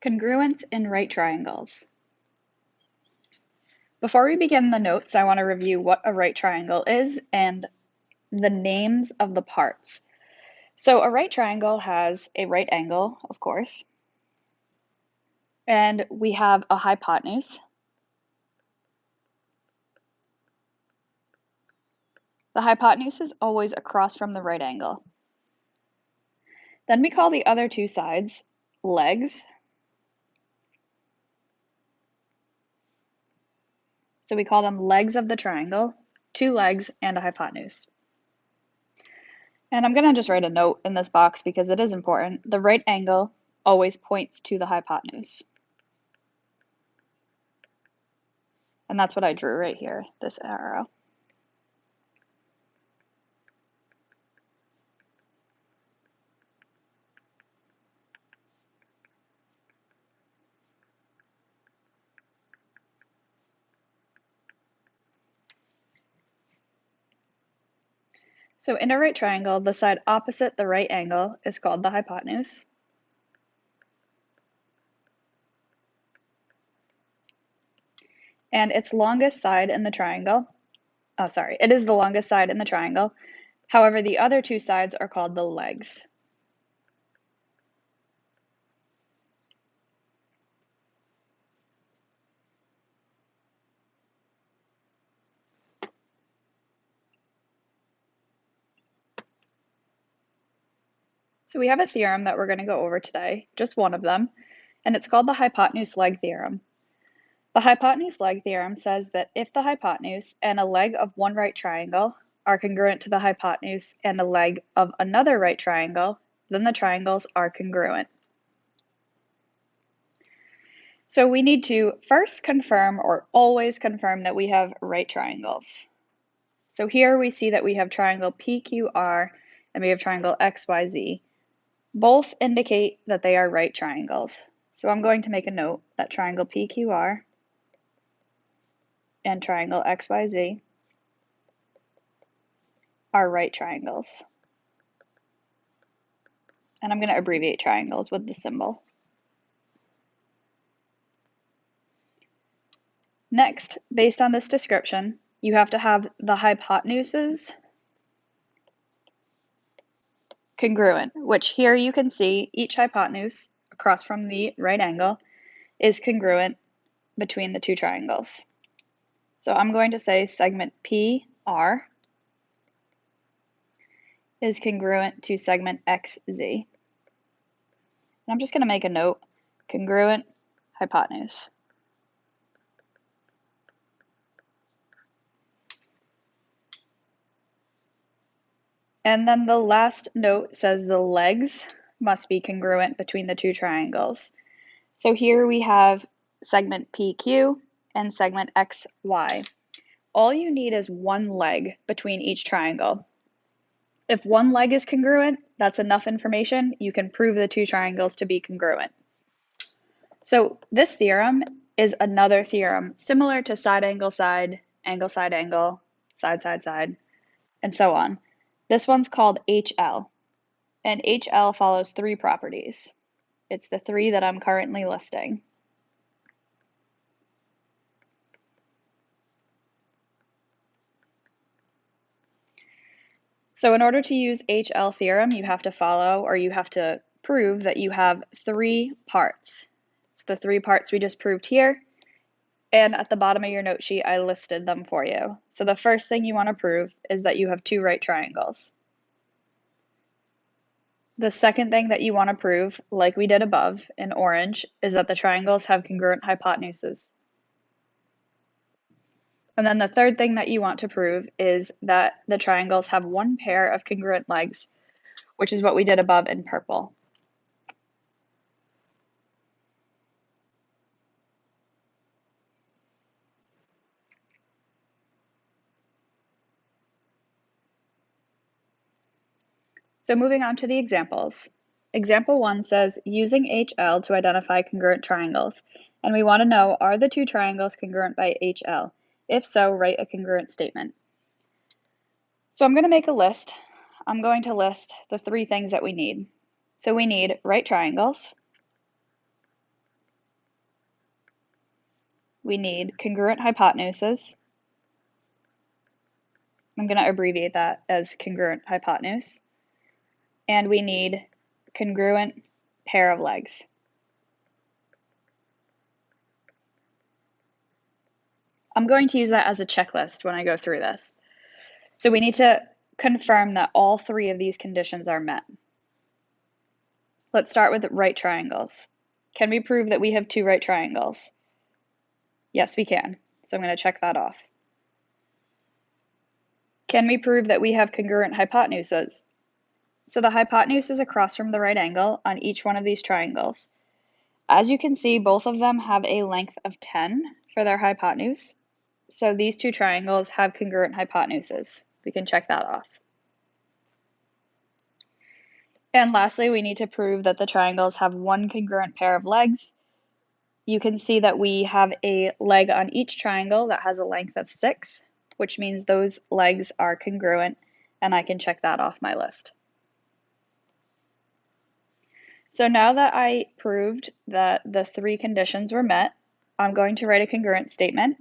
Congruence in right triangles. Before we begin the notes, I want to review what a right triangle is and the names of the parts. So a right triangle has a right angle, of course, and we have a hypotenuse. The hypotenuse is always across from the right angle. Then we call the other two sides legs. So we call them legs of the triangle, two legs and a hypotenuse. And I'm going to just write a note in this box because it is important. The right angle always points to the hypotenuse. And that's what I drew right here, this arrow. So in a right triangle, the side opposite the right angle is called the hypotenuse. And its longest side in the triangle, it is the longest side in the triangle. However, the other two sides are called the legs. So we have a theorem that we're going to go over today, just one of them, and it's called the hypotenuse leg theorem. The hypotenuse leg theorem says that if the hypotenuse and a leg of one right triangle are congruent to the hypotenuse and a leg of another right triangle, then the triangles are congruent. So we need to first confirm or always confirm that we have right triangles. So here we see that we have triangle PQR and we have triangle XYZ. Both indicate that they are right triangles. So I'm going to make a note that triangle PQR and triangle XYZ are right triangles. And I'm going to abbreviate triangles with the symbol. Next, based on this description, you have to have the hypotenuses congruent, which here you can see each hypotenuse across from the right angle is congruent between the two triangles. So I'm going to say segment PR is congruent to segment XZ. And I'm just going to make a note, congruent hypotenuse. And then the last note says the legs must be congruent between the two triangles. So here we have segment PQ and segment XY. All you need is one leg between each triangle. If one leg is congruent, that's enough information. You can prove the two triangles to be congruent. So this theorem is another theorem similar to side, angle, side, side, angle, side, side, side, and so on. This one's called HL, and HL follows three properties. It's the three that I'm currently listing. So in order to use HL theorem, you have to follow, or you have to prove that you have three parts. It's the three parts we just proved here, and at the bottom of your note sheet, I listed them for you. So the first thing you want to prove is that you have two right triangles. The second thing that you want to prove, like we did above in orange, is that the triangles have congruent hypotenuses. And then the third thing that you want to prove is that the triangles have one pair of congruent legs, which is what we did above in purple. So moving on to the examples. Example 1 says, using HL to identify congruent triangles. And we want to know, are the two triangles congruent by HL? If so, write a congruent statement. So I'm going to make a list. I'm going to list the three things that we need. So we need right triangles, we need congruent hypotenuses. I'm going to abbreviate that as congruent hypotenuse. And we need congruent pair of legs. I'm going to use that as a checklist when I go through this. So we need to confirm that all three of these conditions are met. Let's start with right triangles. Can we prove that we have two right triangles? Yes, we can. So I'm going to check that off. Can we prove that we have congruent hypotenuses? So the hypotenuse is across from the right angle on each one of these triangles. As you can see, both of them have a length of 10 for their hypotenuse. So these two triangles have congruent hypotenuses. We can check that off. And lastly, we need to prove that the triangles have one congruent pair of legs. You can see that we have a leg on each triangle that has a length of 6, which means those legs are congruent, and I can check that off my list. So now that I proved that the three conditions were met, I'm going to write a congruent statement.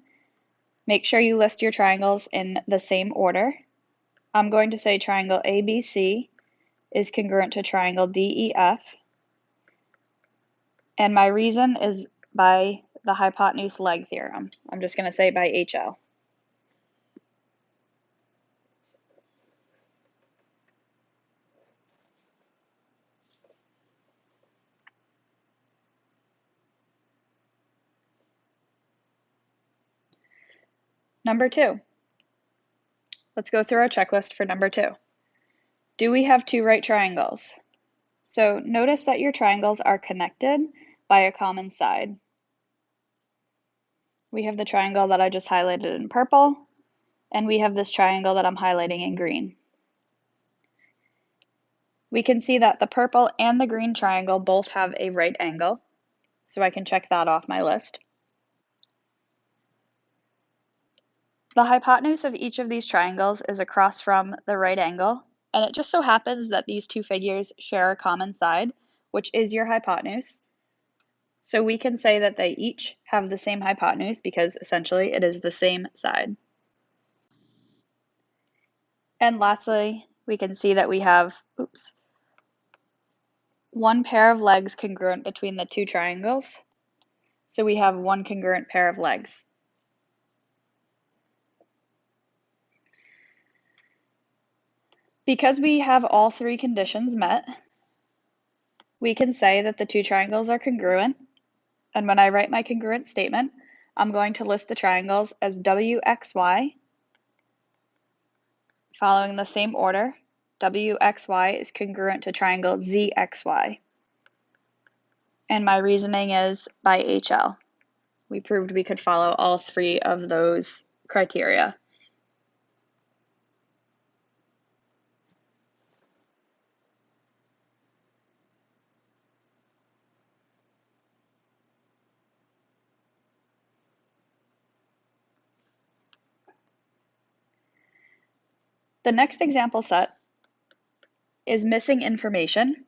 Make sure you list your triangles in the same order. I'm going to say triangle ABC is congruent to triangle DEF, and my reason is by the hypotenuse leg theorem. I'm just going to say by HL. Number 2. Let's go through our checklist for number 2. Do we have two right triangles? So notice that your triangles are connected by a common side. We have the triangle that I just highlighted in purple, and we have this triangle that I'm highlighting in green. We can see that the purple and the green triangle both have a right angle, so I can check that off my list. The hypotenuse of each of these triangles is across from the right angle, and it just so happens that these two figures share a common side, which is your hypotenuse. So we can say that they each have the same hypotenuse because essentially it is the same side. And lastly, we can see that we have, one pair of legs congruent between the two triangles. So we have one congruent pair of legs. Because we have all three conditions met, we can say that the two triangles are congruent. And when I write my congruent statement, I'm going to list the triangles as WXY, following the same order. WXY is congruent to triangle ZXY. And my reasoning is by HL. We proved we could follow all three of those criteria. The next example set is missing information,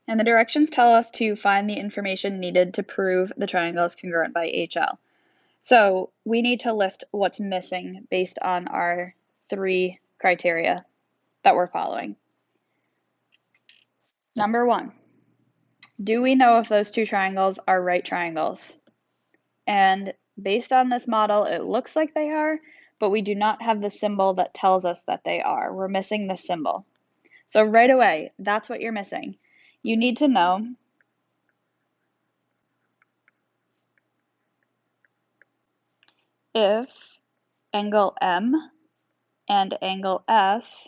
and the directions tell us to find the information needed to prove the triangle is congruent by HL. So we need to list what's missing based on our three criteria that we're following. Number 1, do we know if those two triangles are right triangles? And based on this model, it looks like they are, but we do not have the symbol that tells us that they are. We're missing the symbol. So right away, that's what you're missing. You need to know if angle M and angle S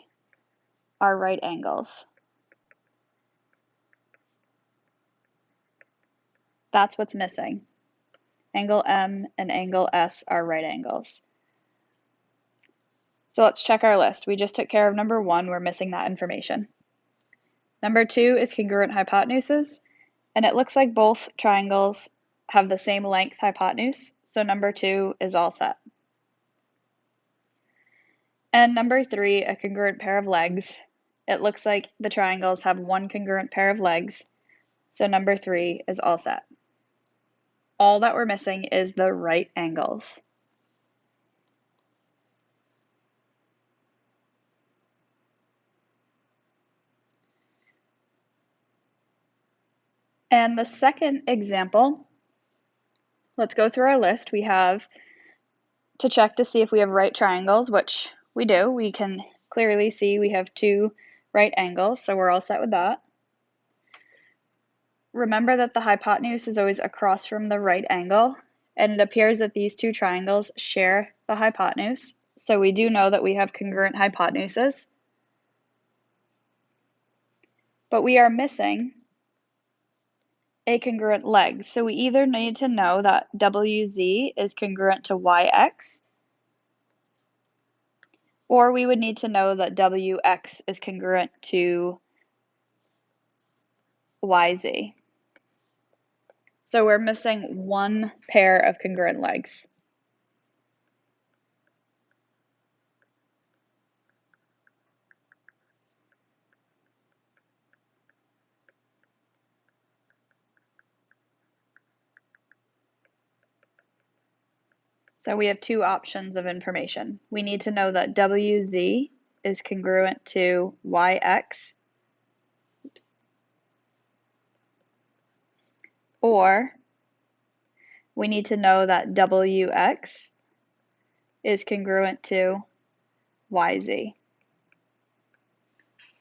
are right angles. That's what's missing. Angle M and angle S are right angles. So let's check our list. We just took care of number 1, we're missing that information. Number 2 is congruent hypotenuses, and it looks like both triangles have the same length hypotenuse, so number 2 is all set. And number 3, a congruent pair of legs. It looks like the triangles have one congruent pair of legs, so number 3 is all set. all that we're missing is the right angles. And the second example, let's go through our list. We have to check to see if we have right triangles, which we do. We can clearly see we have 2 right angles, so we're all set with that. Remember that the hypotenuse is always across from the right angle, and it appears that these 2 triangles share the hypotenuse, so we do know that we have congruent hypotenuses. But we are missing a congruent leg, so we either need to know that WZ is congruent to YX, or we would need to know that WX is congruent to YZ. So we're missing 1 pair of congruent legs. So we have 2 options of information. We need to know that WZ is congruent to YX, or we need to know that WX is congruent to YZ.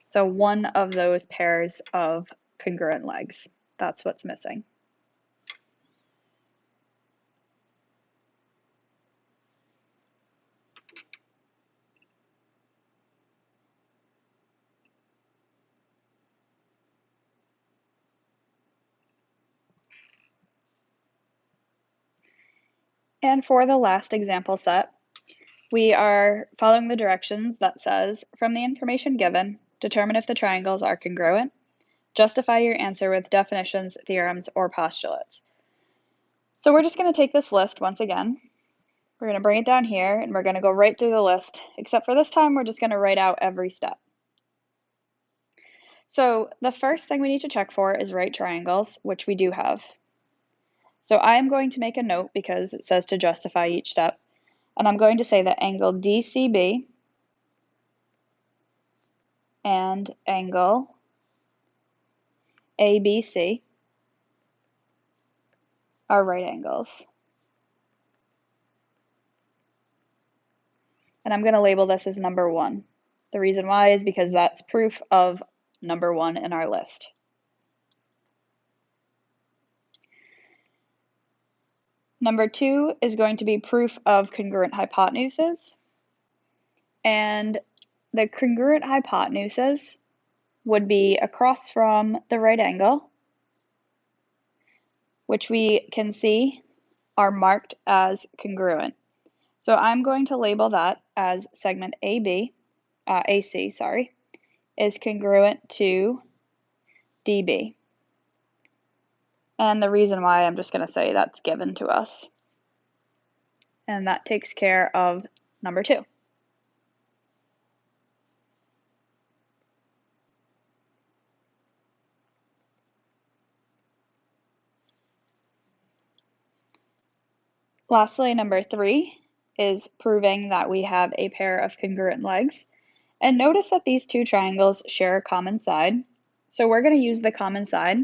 So one of those pairs of congruent legs, that's what's missing. And for the last example set, we are following the directions that says, from the information given, determine if the triangles are congruent. Justify your answer with definitions, theorems, or postulates. So we're just going to take this list once again. We're going to bring it down here, and we're going to go right through the list, except for this time we're just going to write out every step. So the first thing we need to check for is right triangles, which we do have. So I am going to make a note because it says to justify each step, and I'm going to say that angle DCB and angle ABC are right angles. And I'm going to label this as number 1. The reason why is because that's proof of number 1 in our list. Number 2 is going to be proof of congruent hypotenuses. And the congruent hypotenuses would be across from the right angle, which we can see are marked as congruent. So I'm going to label that as segment AC, is congruent to DB. And the reason why, I'm just going to say that's given to us. And that takes care of number 2. Lastly, number 3 is proving that we have a pair of congruent legs. And notice that these 2 triangles share a common side. So we're going to use the common side,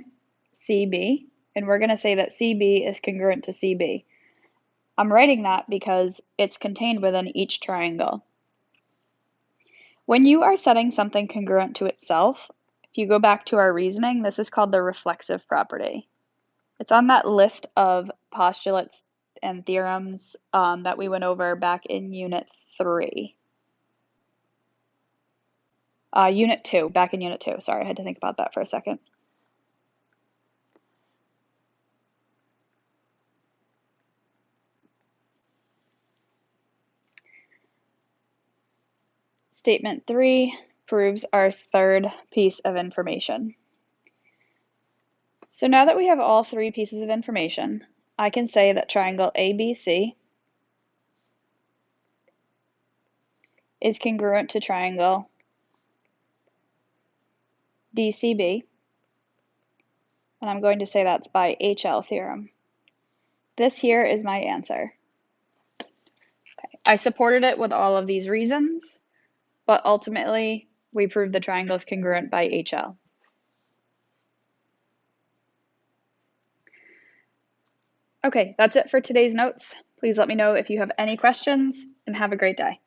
CB, and we're going to say that CB is congruent to CB. I'm writing that because it's contained within each triangle. When you are setting something congruent to itself, if you go back to our reasoning, this is called the reflexive property. It's on that list of postulates and theorems that we went over back in Unit 3. Unit 2, back in Unit 2. Sorry, I had to think about that for a second. Statement 3 proves our third piece of information. So now that we have all 3 pieces of information, I can say that triangle ABC is congruent to triangle DCB, and I'm going to say that's by HL theorem. this here is my answer. Okay. I supported it with all of these reasons, but ultimately we proved the triangle is congruent by HL. Okay, that's it for today's notes. Please let me know if you have any questions, and have a great day.